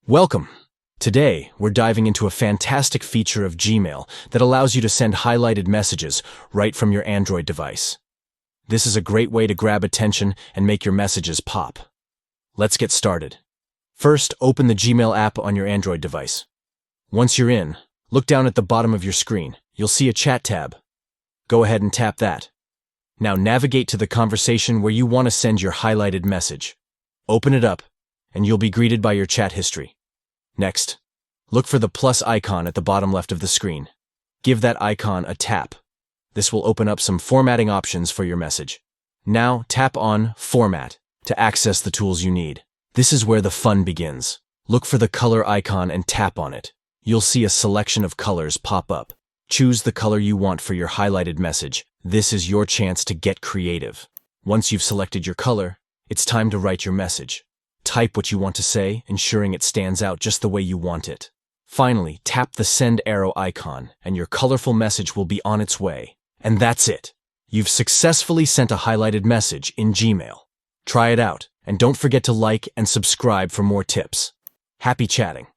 Welcome! Today, we're diving into a fantastic feature of Gmail that allows you to send highlighted messages right from your Android device. This is a great way to grab attention and make your messages pop. Let's get started. First, open the Gmail app on your Android device. Once you're in, look down at the bottom of your screen. You'll see a chat tab. Go ahead and tap that. Now navigate to the conversation where you want to send your highlighted message. Open it up, and you'll be greeted by your chat history. Next, look for the plus icon at the bottom left of the screen. Give that icon a tap. This will open up some formatting options for your message. Now, tap on Format to access the tools you need. This is where the fun begins. Look for the color icon and tap on it. You'll see a selection of colors pop up. Choose the color you want for your highlighted message. This is your chance to get creative. Once you've selected your color, it's time to write your message. Type what you want to say, ensuring it stands out just the way you want it. Finally, tap the send arrow icon, and your colorful message will be on its way. And that's it. You've successfully sent a highlighted message in Gmail. Try it out, and don't forget to like and subscribe for more tips. Happy chatting!